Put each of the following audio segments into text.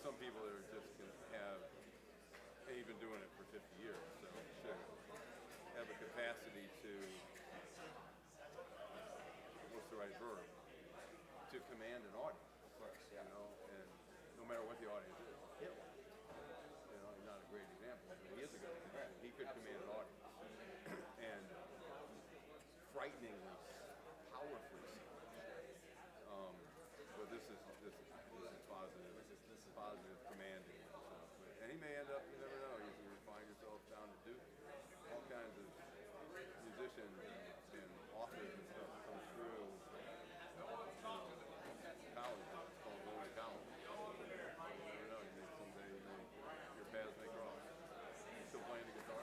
there's some people that are just going to have, and you've been doing it for 50 years, so should have a capacity to, what's the right verb, to command an audience, of course, you know, and no matter what the audience is. You know, he's not a great example, but he is a good example. He could command an audience, and frighteningly, powerfully so. But this is positive. This is positive commanding. So, and he may end up, you never know. You find yourself down to Duke. All kinds of musicians and authors and stuff come through. College, it's called going to college. You never know. You may someday your paths may cross. You still playing the guitar?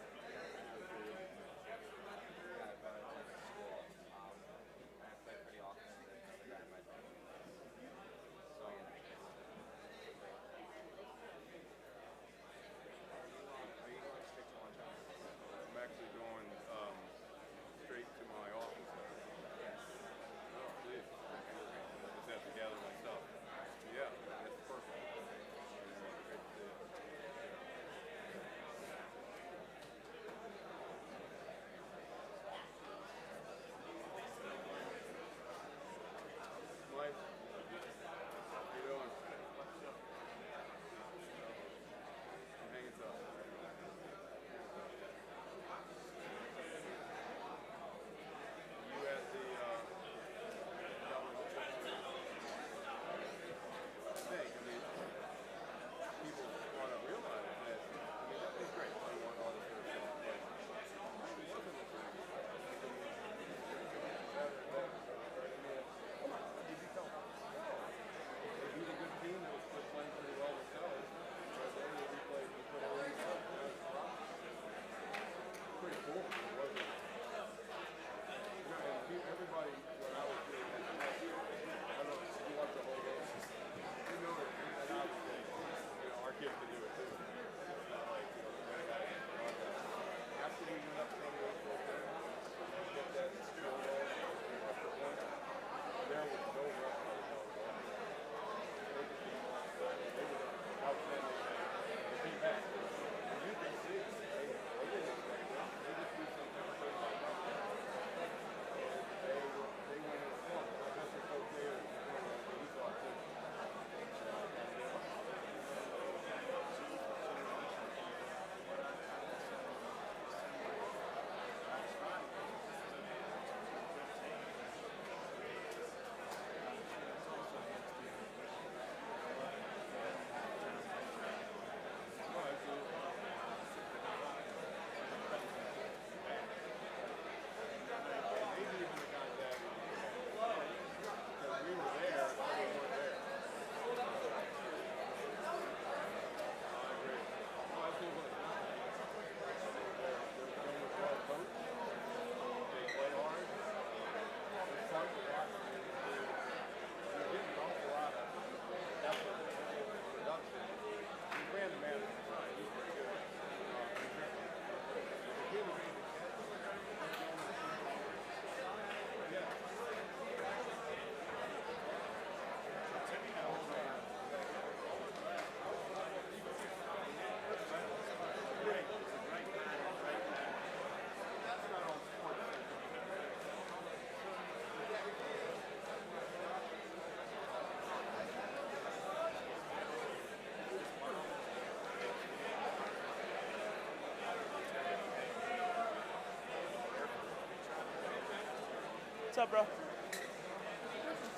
What's up, bro? So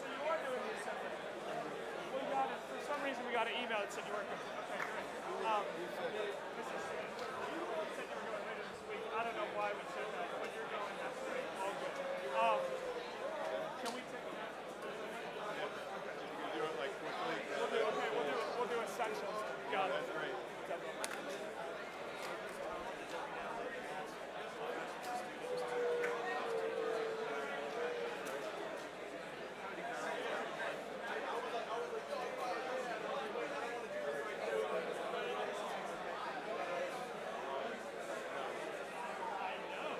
you are doing the assembly. Well, you got it. For some reason, we got an email that said you weren't going to. Okay, great. This is, you said you were going later this week. I don't know why we said that, but you're going. That's great. All good. Can we take that? Okay. You can do it like quickly. We'll do essentials. Got it. That's great. I know.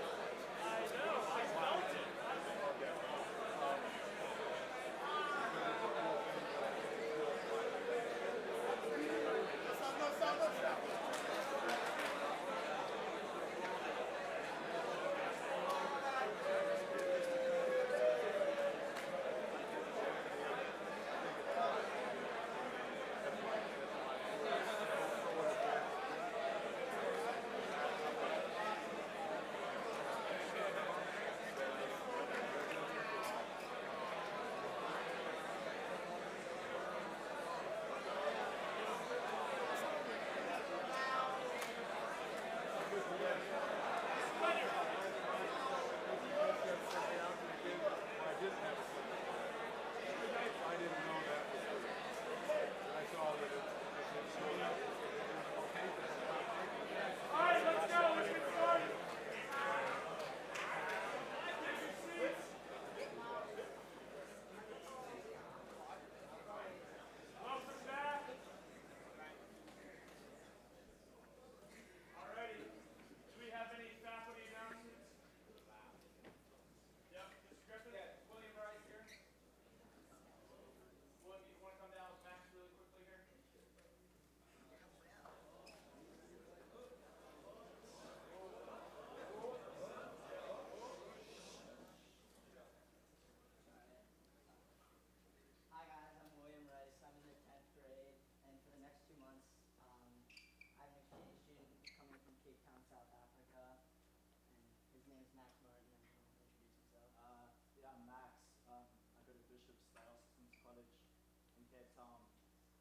Tom,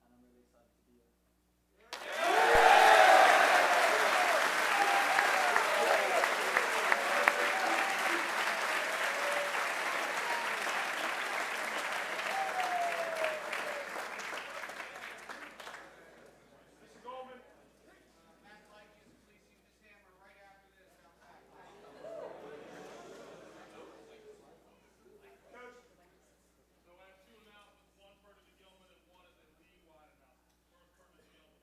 and I'm really excited to be here. Mr. Goldman. Coach. So I have two announcements, one pertinent to Gilman and one is a league-wide announcement. First, pertinent to Gilman.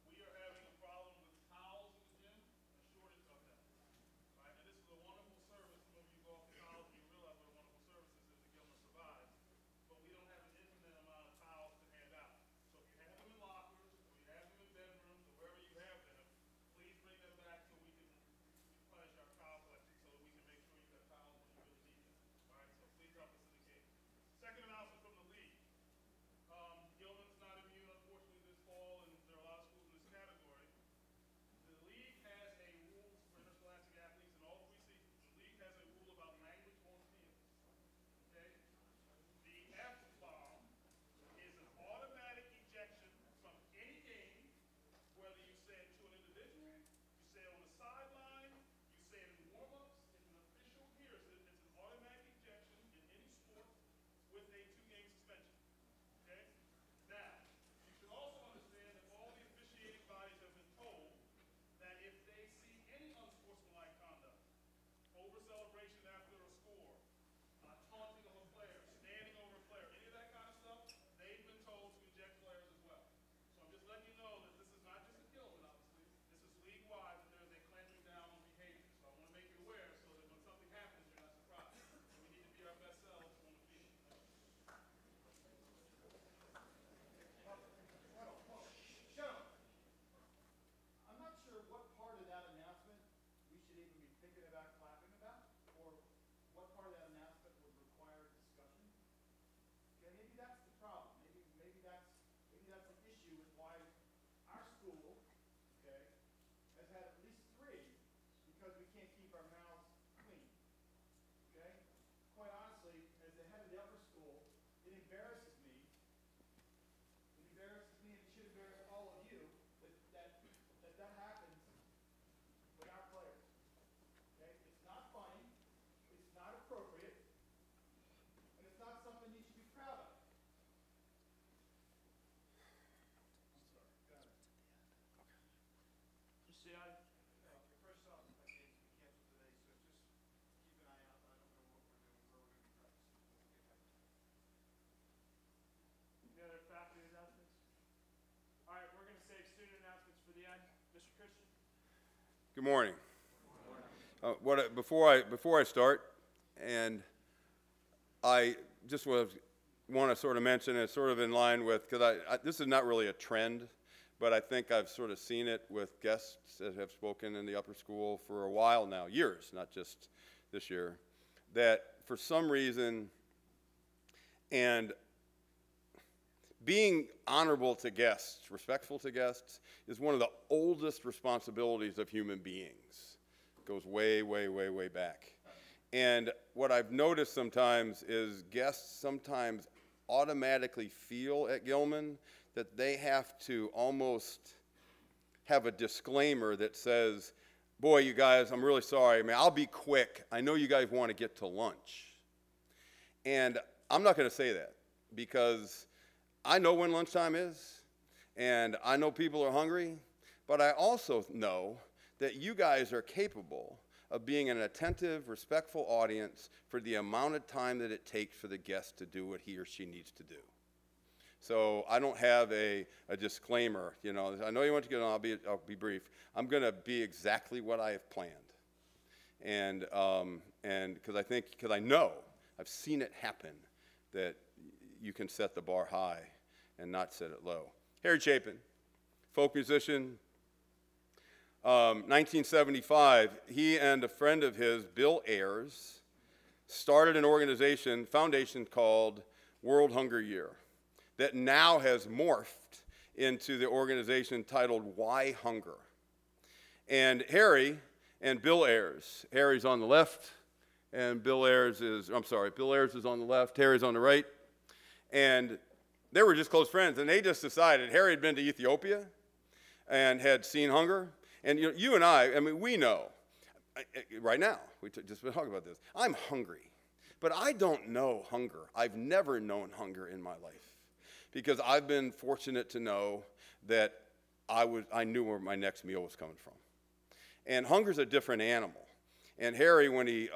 We are having a problem with towels in the gym, a shortage of them. Right? And this is a wonderful service. Some of you go off the towels and you realize what a wonderful service this is that Gilman survives. But we don't have an infinite amount of towels to hand out. So if you have them in lockers, or you have them in bedrooms, or wherever you have them, please bring them back so we can replenish our towel collection so that we can make sure you've got towels when you really need them. All right, so please help us in the case. Second announcement from the league. Gilman's not immune, unfortunately, this fall, and there are a lot of schools in this category. The league has a rule for interscholastic athletes in all three seasons. The league has a rule about language on field. Okay? The F-bomb is an automatic ejection from any game, whether you say it to an individual, you say it on the sideline, you say it in warm-ups, if an official hears it, it's an automatic ejection in any sport with a 2-game suspension. Okay? Now, you should also understand that all the officiating bodies have been told that if they see any unsportsmanlike conduct, over-celebration after a score, taunting of a player, standing over a player, any of that kind of stuff, they've been told to eject players as well. So I'm just letting you know that this is not just a Gilman, obviously. This is league-wide, that there is a clamping down on behavior. So I want to make you aware so that when something happens, you're not surprised. So we need to be our best selves on the field. Shut up. I'm not sure what part of that announcement we should even be thinking about clapping about, or what part of that announcement would require discussion. Okay, maybe that's the problem. Maybe that's an issue with why our school, okay, has had at least 3 because we can't keep our mouths clean. Okay? Quite honestly, as the head of the upper school, it embarrasses me. It embarrasses me, and it should embarrass all of you that happens with our players. Okay? It's not funny, it's not appropriate, and it's not something you should be proud of. Mr. Siadi. First off, my game's been canceled today, so just keep an eye out. I don't know what we're doing, where we're going to be practicing. Any other faculty announcements? All right, we're going to save student announcements for the end. Mr. Christian? Good morning. Before I start, and I just want to sort of mention it sort of in line with, because this is not really a trend, but I think I've sort of seen it with guests that have spoken in the upper school for a while now, years, not just this year, that for some reason, and being honorable to guests, respectful to guests, is one of the oldest responsibilities of human beings. It goes way, way, way, way back. And what I've noticed sometimes is guests sometimes automatically feel at Gilman that they have to almost have a disclaimer that says, boy, you guys, I'm really sorry. I mean, I'll be quick. I know you guys want to get to lunch. And I'm not going to say that because I know when lunchtime is, and I know people are hungry, but I also know that you guys are capable of being an attentive, respectful audience for the amount of time that it takes for the guest to do what he or she needs to do. So I don't have a disclaimer. You know, I know you want to get on. I'll be brief. I'm going to be exactly what I have planned, and because I know I've seen it happen that you can set the bar high and not set it low. Harry Chapin, folk musician. 1975, he and a friend of his, Bill Ayers, started an foundation called World Hunger Year that now has morphed into the organization titled Why Hunger? And Harry and Bill Ayers, Harry's on the left, and Bill Ayers is on the left, Harry's on the right, and they were just close friends, and they just decided. Harry had been to Ethiopia and had seen hunger. And you and I mean, we know, right now, we just been talking about this, I'm hungry. But I don't know hunger. I've never known hunger in my life because I've been fortunate to know that I knew where my next meal was coming from. And hunger's a different animal. And Harry, when he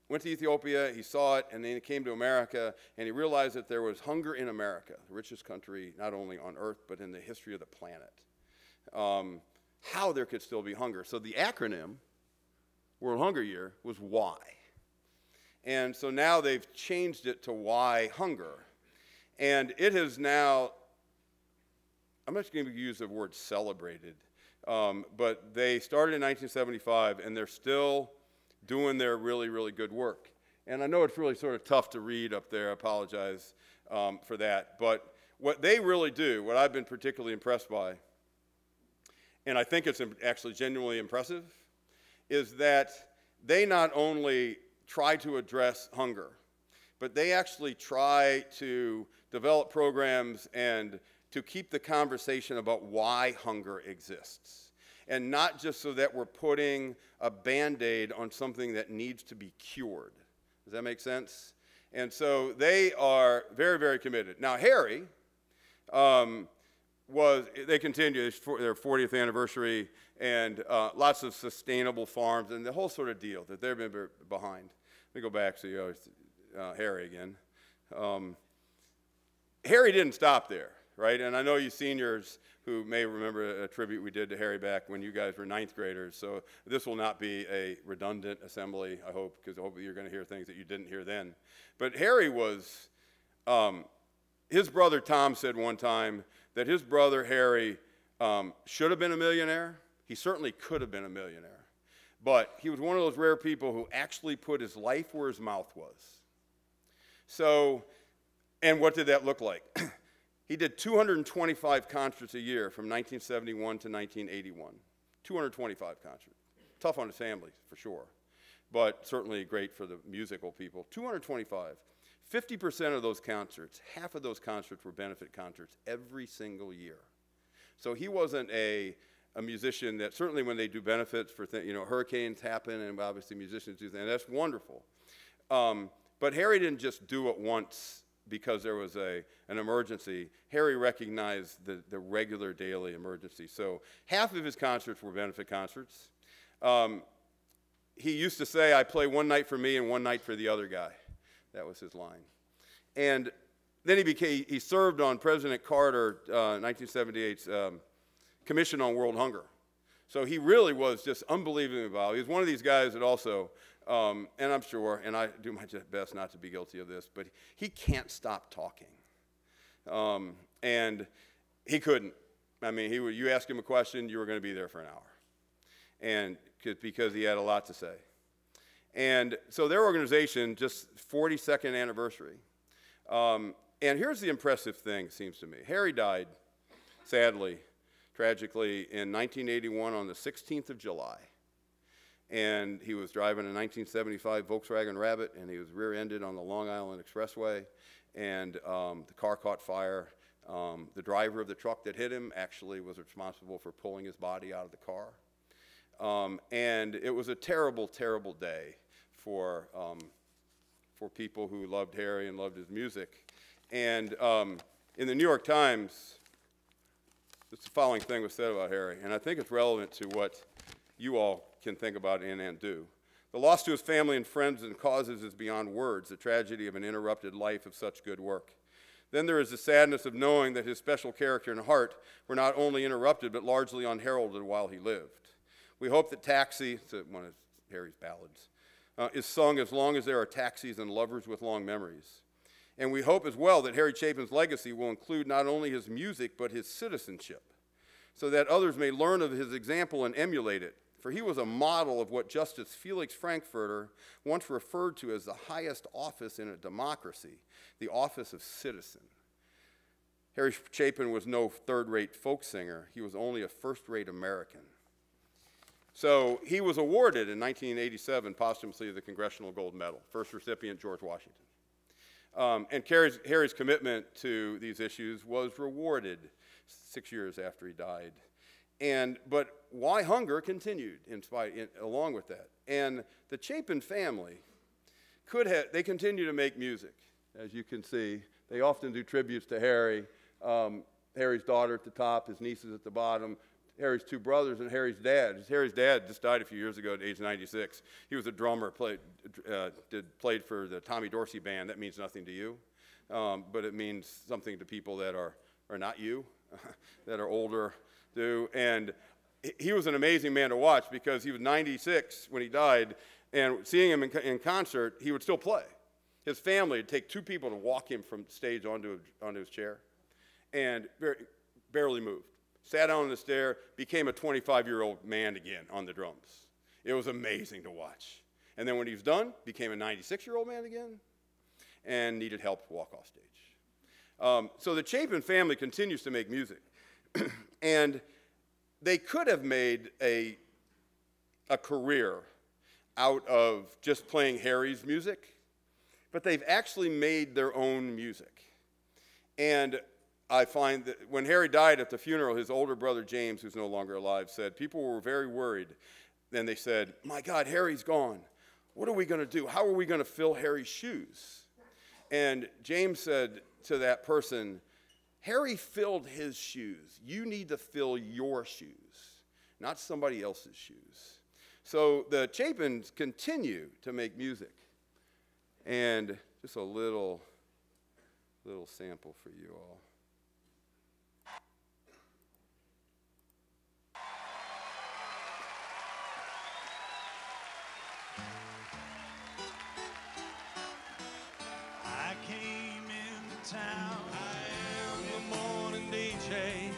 went to Ethiopia, he saw it, and then he came to America, and he realized that there was hunger in America, the richest country not only on earth, but in the history of the planet. How there could still be hunger. So the acronym, World Hunger Year, was WHY. And so now they've changed it to Why Hunger. And it has now, I'm not going to use the word celebrated, but they started in 1975, and they're still doing their really, really good work. And I know it's really sort of tough to read up there. I apologize for that. But what they really do, what I've been particularly impressed by, and I think it's actually genuinely impressive, is that they not only try to address hunger, but they actually try to develop programs and to keep the conversation about why hunger exists. And not just so that we're putting a Band-Aid on something that needs to be cured. Does that make sense? And so they are very, very committed. Now, Harry, they continue their 40th anniversary and lots of sustainable farms and the whole sort of deal that they've been behind. Let me go back to Harry again. Harry didn't stop there, right? And I know you seniors who may remember a tribute we did to Harry back when you guys were 9th graders, so this will not be a redundant assembly, I hope, because I hope you're going to hear things that you didn't hear then. But Harry was, his brother Tom said one time that his brother Harry should have been a millionaire. He certainly could have been a millionaire. But he was one of those rare people who actually put his life where his mouth was. So, and what did that look like? He did 225 concerts a year from 1971 to 1981. 225 concerts. Tough on Assemblies, for sure, but certainly great for the musical people. 225. 50% of those concerts, half of those concerts were benefit concerts every single year. So he wasn't a musician that, certainly when they do benefits for hurricanes happen, and obviously musicians do things, and that's wonderful. But Harry didn't just do it once because there was an emergency. Harry recognized the regular daily emergency. So half of his concerts were benefit concerts. He used to say, I play one night for me and one night for the other guy. That was his line. And then he served on President Carter, 1978's Commission on World Hunger. So he really was just unbelievably involved. He was one of these guys that also, and I'm sure, and I do my best not to be guilty of this, but he can't stop talking. And he couldn't. I mean, you ask him a question, you were going to be there for an hour. And because he had a lot to say. And so their organization, just 42nd anniversary. And here's the impressive thing, it seems to me. Harry died, sadly, tragically, in 1981 on the 16th of July. And he was driving a 1975 Volkswagen Rabbit, and he was rear-ended on the Long Island Expressway, and the car caught fire. The driver of the truck that hit him actually was responsible for pulling his body out of the car. And it was a terrible, terrible day for people who loved Harry and loved his music. And in the New York Times, the following thing was said about Harry, and I think it's relevant to what you all can think about and do. The loss to his family and friends and causes is beyond words, the tragedy of an interrupted life of such good work. Then there is the sadness of knowing that his special character and heart were not only interrupted, but largely unheralded while he lived. We hope that Taxi, it's one of Harry's ballads, is sung as long as there are taxis and lovers with long memories. And we hope as well that Harry Chapin's legacy will include not only his music, but his citizenship, so that others may learn of his example and emulate it. For he was a model of what Justice Felix Frankfurter once referred to as the highest office in a democracy, the office of citizen. Harry Chapin was no third-rate folk singer. He was only a first-rate American. So he was awarded in 1987 posthumously the Congressional Gold Medal, first recipient George Washington. And Harry's commitment to these issues was rewarded 6 years after he died. But why hunger continued along with that. And the Chapin family they continue to make music, as you can see. They often do tributes to Harry. Harry's daughter at the top, his nieces at the bottom, Harry's two brothers, and Harry's dad. Harry's dad just died a few years ago at age 96. He was a drummer, played for the Tommy Dorsey band. That means nothing to you, but it means something to people that are not you, that are older do. And he was an amazing man to watch because he was 96 when he died, and seeing him in concert, he would still play. His family would take two people to walk him from stage onto his chair, and barely moved. Sat down on the stair, became a 25-year-old man again on the drums. It was amazing to watch. And then when he was done, became a 96-year-old man again, and needed help to walk off stage. So the Chapin family continues to make music. And they could have made a career out of just playing Harry's music, but they've actually made their own music. And I find that when Harry died at the funeral, his older brother James, who's no longer alive, said people were very worried. Then they said, "My God, Harry's gone. What are we going to do? How are we going to fill Harry's shoes?" And James said to that person, "Harry filled his shoes. You need to fill your shoes, not somebody else's shoes." So the Chapins continue to make music. And just a little sample for you all. I came into town. I am the morning DJ.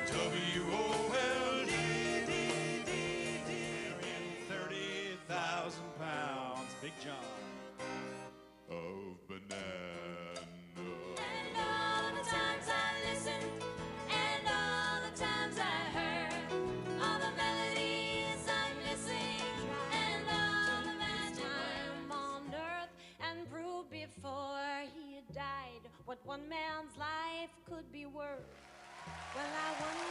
The WOLD. Carrying 30,000 pounds. Big John. Of banana. And all the times I listened, and all the times I heard, all the melodies I'm missing, and all the magic I'm on earth, and proved before he died what one man's life could be worth. Well, I wonder.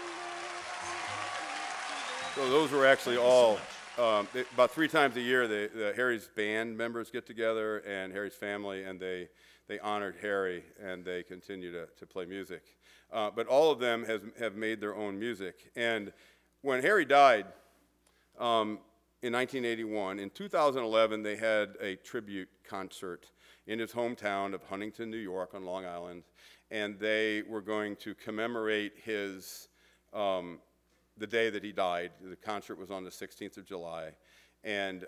So those were actually all, about 3 times a year, the Harry's band members get together and Harry's family, and they honored Harry, and they continue to play music. But all of them have made their own music. And when Harry died in 1981, in 2011, they had a tribute concert in his hometown of Huntington, New York on Long Island, and they were going to commemorate his the day that he died. The concert was on the 16th of July, and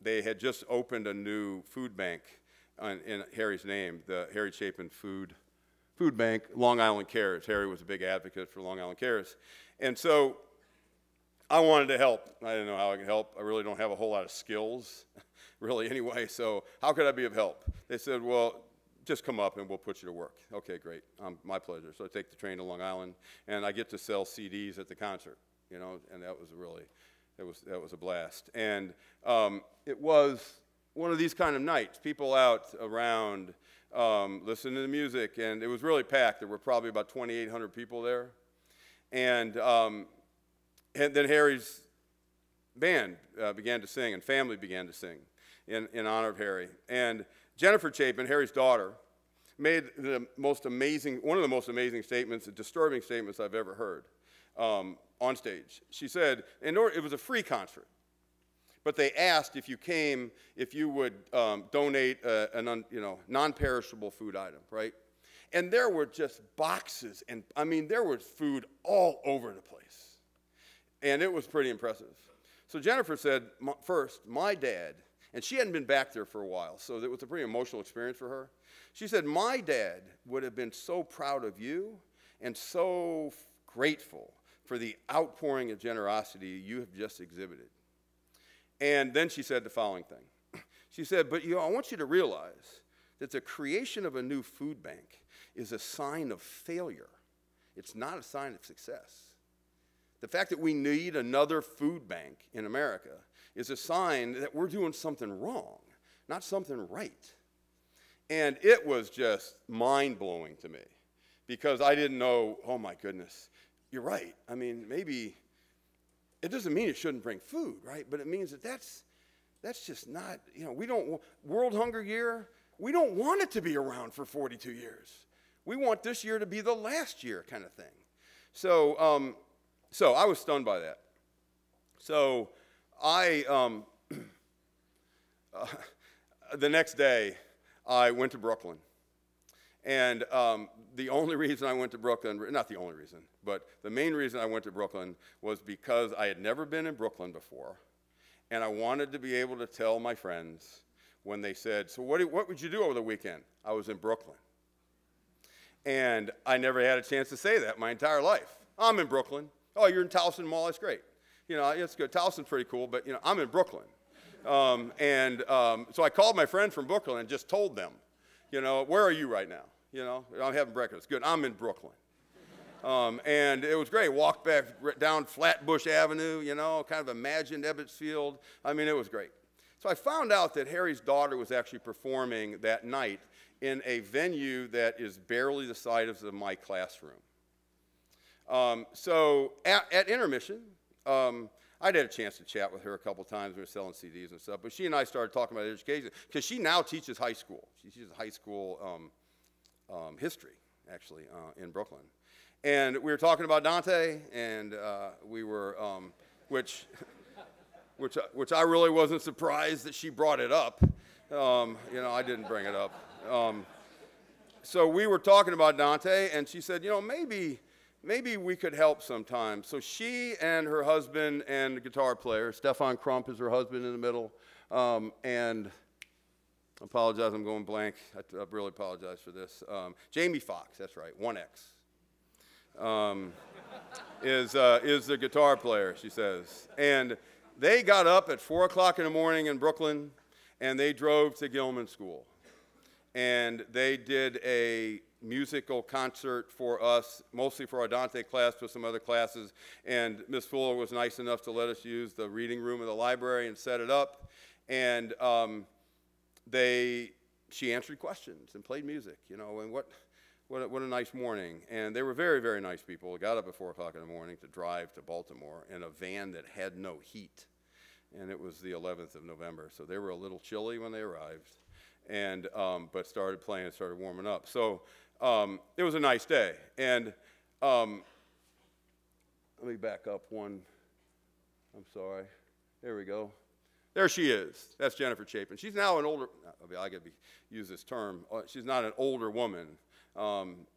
they had just opened a new food bank in Harry's name, the Harry Chapin Food Bank, Long Island Cares. Harry was a big advocate for Long Island Cares. And so I wanted to help. I didn't know how I could help. I really don't have a whole lot of skills, really, anyway, so how could I be of help? They said, well, just come up and we'll put you to work. Okay, great, my pleasure. So I take the train to Long Island, and I get to sell CDs at the concert, you know, and that was really, that was a blast. And it was one of these kind of nights, people out around listening to the music, and it was really packed. There were probably about 2,800 people there. And then Harry's band began to sing, and family began to sing in honor of Harry. And Jennifer Chapin, Harry's daughter, made one of the most amazing statements, disturbing statements I've ever heard on stage. She said, it was a free concert, but they asked if you came, if you would donate a non-perishable food item, right? And there were just boxes, and I mean, there was food all over the place. And it was pretty impressive. So Jennifer said, first, my dad, and she hadn't been back there for a while, so it was a pretty emotional experience for her. She said, my dad would have been so proud of you and so grateful for the outpouring of generosity you have just exhibited. And then she said the following thing. She said, but I want you to realize that the creation of a new food bank is a sign of failure. It's not a sign of success. The fact that we need another food bank in America is a sign that we're doing something wrong, not something right. And it was just mind-blowing to me because I didn't know, oh my goodness, you're right. I mean, maybe it doesn't mean it shouldn't bring food, right? But it means that that's just not, we don't, World Hunger Year, we don't want it to be around for 42 years. We want this year to be the last year kind of thing. So, so I was stunned by that. So I, the next day, I went to Brooklyn. And the only reason I went to Brooklyn, not the only reason, but the main reason I went to Brooklyn was because I had never been in Brooklyn before. And I wanted to be able to tell my friends when they said, so what would you do over the weekend? I was in Brooklyn. And I never had a chance to say that my entire life. I'm in Brooklyn. Oh, you're in Towson Mall, that's great. It's good. Towson's pretty cool, but I'm in Brooklyn. So I called my friend from Brooklyn and just told them, where are you right now? I'm having breakfast. Good, I'm in Brooklyn. And it was great. Walked back down Flatbush Avenue, kind of imagined Ebbetsfield. I mean, it was great. So I found out that Harry's daughter was actually performing that night in a venue that is barely the size of my classroom. So at intermission, I'd had a chance to chat with her a couple times. We were selling CDs and stuff. But she and I started talking about education because she now teaches high school. She teaches high school history, actually, in Brooklyn. And we were talking about Dante, and we were, which I really wasn't surprised that she brought it up. I didn't bring it up. So we were talking about Dante, and she said, maybe we could help sometime. So she and her husband and the guitar player, Stefan Crump is her husband in the middle, and I apologize, I'm going blank. I really apologize for this. Jamie Foxx, that's right, 1X, is the guitar player, she says. And they got up at 4 o'clock in the morning in Brooklyn, and they drove to Gilman School. And they did a musical concert for us, mostly for our Dante class, plus some other classes. And Miss Fuller was nice enough to let us use the reading room of the library and set it up. And she answered questions and played music, and what a nice morning. And they were very, very nice people. They got up at 4 o'clock in the morning to drive to Baltimore in a van that had no heat. And it was the 11th of November, so they were a little chilly when they arrived. And but started playing and started warming up. So it was a nice day. And let me back up one. I'm sorry. There we go. There she is. That's Jennifer Chapin. She's now an older, I got to use this term. She's not an older woman.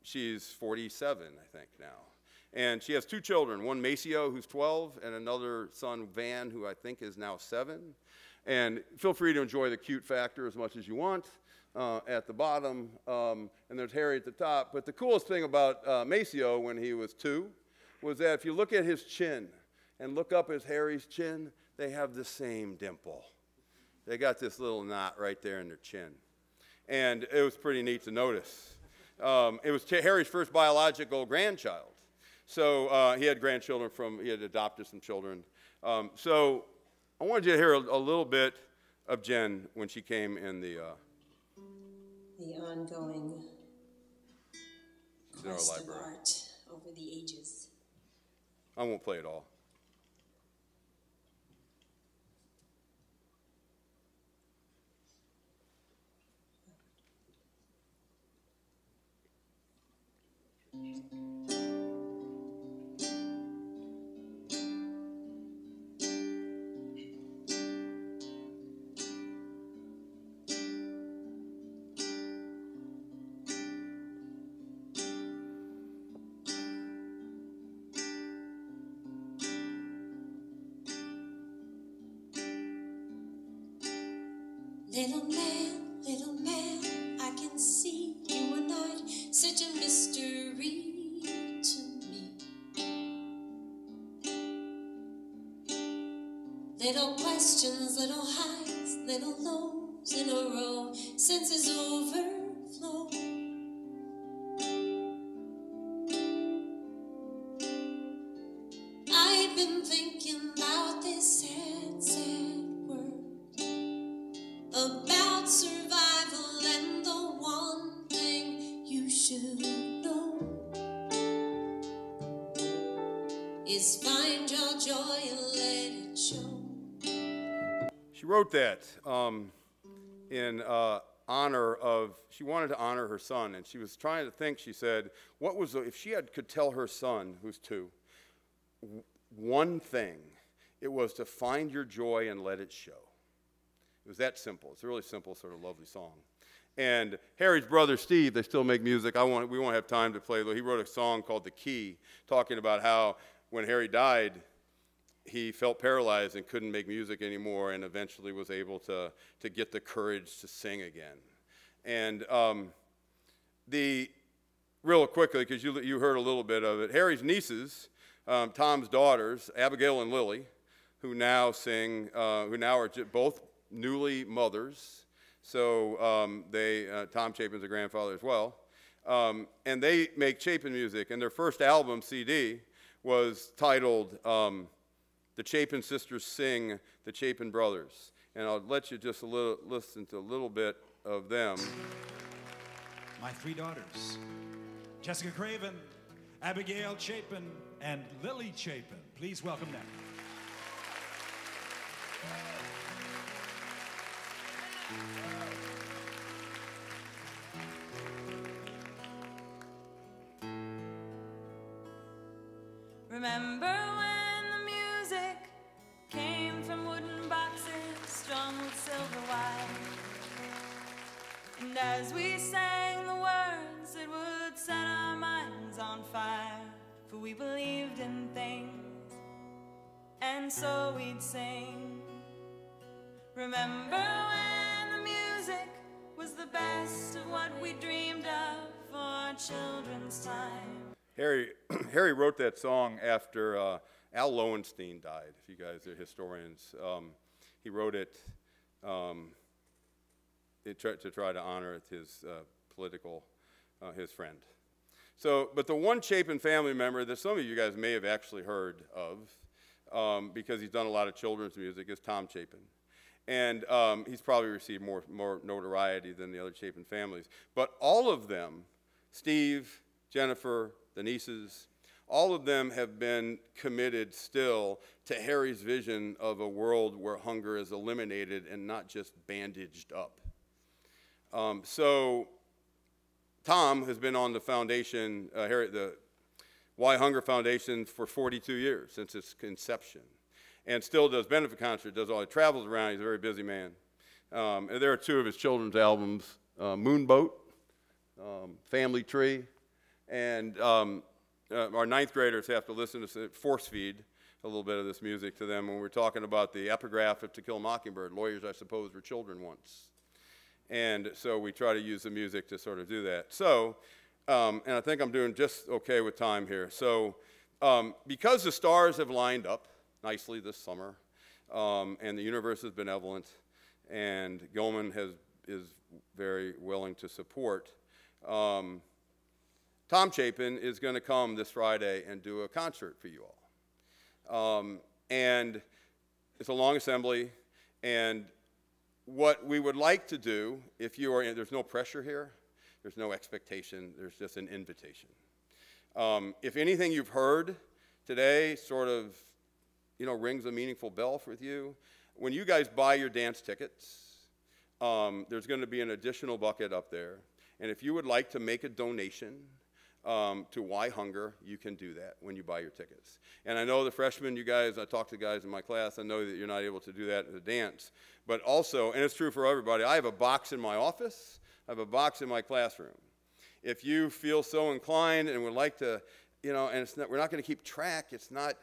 She's 47, I think, now. And she has 2 children, one Maceo, who's 12, and another son, Van, who I think is now 7. And feel free to enjoy the cute factor as much as you want at the bottom. And there's Harry at the top. But the coolest thing about Maceo when he was 2 was that if you look at his chin and look up at Harry's chin, they have the same dimple. They got this little knot right there in their chin. And it was pretty neat to notice. It was Harry's first biological grandchild. So he had grandchildren he had adopted some children. So I wanted you to hear a little bit of Jen when she came in the ongoing quest of art over the ages. I won't play it all. Little man, I can see you are not such a mystery to me. Little questions, little highs, little lows in a row, senses overflow. I've been thinking about this sad, sad world, about survival and the should know is find your joy and let it show. She wrote that in honor of, she wanted to honor her son, and she was trying to think, she said, what was, if she could tell her son, who's 2, one thing, it was to find your joy and let it show. It was that simple. It's a really simple, sort of lovely song. And Harry's brother, Steve, they still make music. We won't have time to play, though. He wrote a song called The Key, talking about how when Harry died, he felt paralyzed and couldn't make music anymore, and eventually was able to get the courage to sing again. And real quickly, because you heard a little bit of it, Harry's nieces, Tom's daughters, Abigail and Lily, who now sing, who now are both newly mothers. So Tom Chapin's a grandfather as well. And they make Chapin music, and their first album, CD, was titled The Chapin Sisters Sing the Chapin Brothers. And I'll let you just listen to a little bit of them. My 3 daughters, Jessica Craven, Abigail Chapin, and Lily Chapin. Please welcome them. Remember when the music came from wooden boxes strung with silver wire? And as we sang the words, it would set our minds on fire. For we believed in things, and so we'd sing. Remember when the music was the best of what we dreamed of for our children's time? Harry wrote that song after Al Lowenstein died, if you guys are historians. He wrote it to try to honor his his friend. So, but the one Chapin family member that some of you guys may have actually heard of, because he's done a lot of children's music, is Tom Chapin. And he's probably received more notoriety than the other Chapin families. But all of them, Steve, Jennifer, the nieces, all of them have been committed still to Harry's vision of a world where hunger is eliminated and not just bandaged up. So Tom has been on the foundation, the Why Hunger Foundation, for 42 years, since its conception, and still does benefit concerts, he travels around, he's a very busy man. And there are 2 of his children's albums, Moonboat, Family Tree, and our 9th graders have to listen to force feed a little bit of this music to them when we're talking about the epigraph of To Kill a Mockingbird, lawyers I suppose were children once. And so we try to use the music to sort of do that. So, and I think I'm doing just okay with time here. So because the stars have lined up nicely this summer, and the universe is benevolent, and Gilman is very willing to support, Tom Chapin is going to come this Friday and do a concert for you all. And it's a long assembly, and what we would like to do, if you are in, there's no pressure here, there's no expectation, there's just an invitation. If anything you've heard today sort of, rings a meaningful bell with you, when you guys buy your dance tickets, there's going to be an additional bucket up there. And if you would like to make a donation to Why Hunger, you can do that when you buy your tickets. And I know the freshmen, you guys, I talked to guys in my class, I know that you're not able to do that at the dance. But also, and it's true for everybody, I have a box in my office, I have a box in my classroom. If you feel so inclined and would like to, and we're not going to keep track, it's not,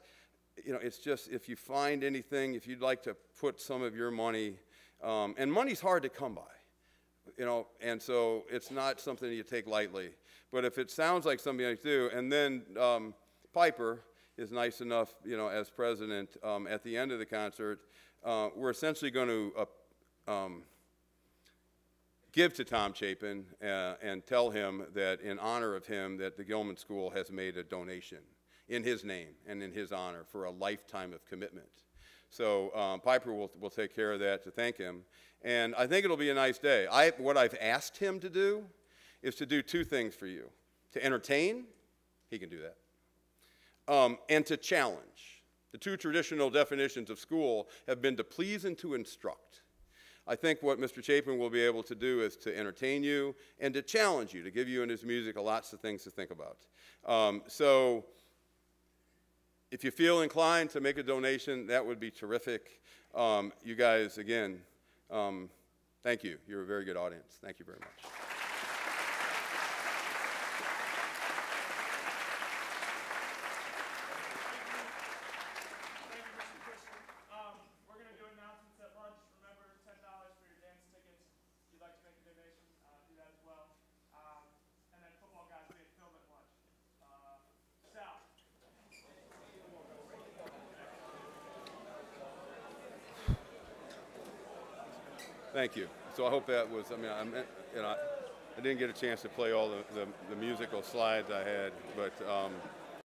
it's just if you find anything, if you'd like to put some of your money, and money's hard to come by, and so it's not something you take lightly. But if it sounds like something I do, and then Piper is nice enough, as president, at the end of the concert, we're essentially going to give to Tom Chapin and tell him that in honor of him that the Gilman School has made a donation in his name and in his honor for a lifetime of commitment. So Piper will take care of that to thank him. And I think it'll be a nice day. What I've asked him to do is to do two things for you. To entertain, he can do that, and to challenge. The two traditional definitions of school have been to please and to instruct. I think what Mr. Chapin will be able to do is to entertain you and to challenge you, to give you in his music lots of things to think about. So if you feel inclined to make a donation, that would be terrific. You guys, again, thank you. You're a very good audience. Thank you very much. Thank you. So I hope that was, I mean, I didn't get a chance to play all the musical slides I had, but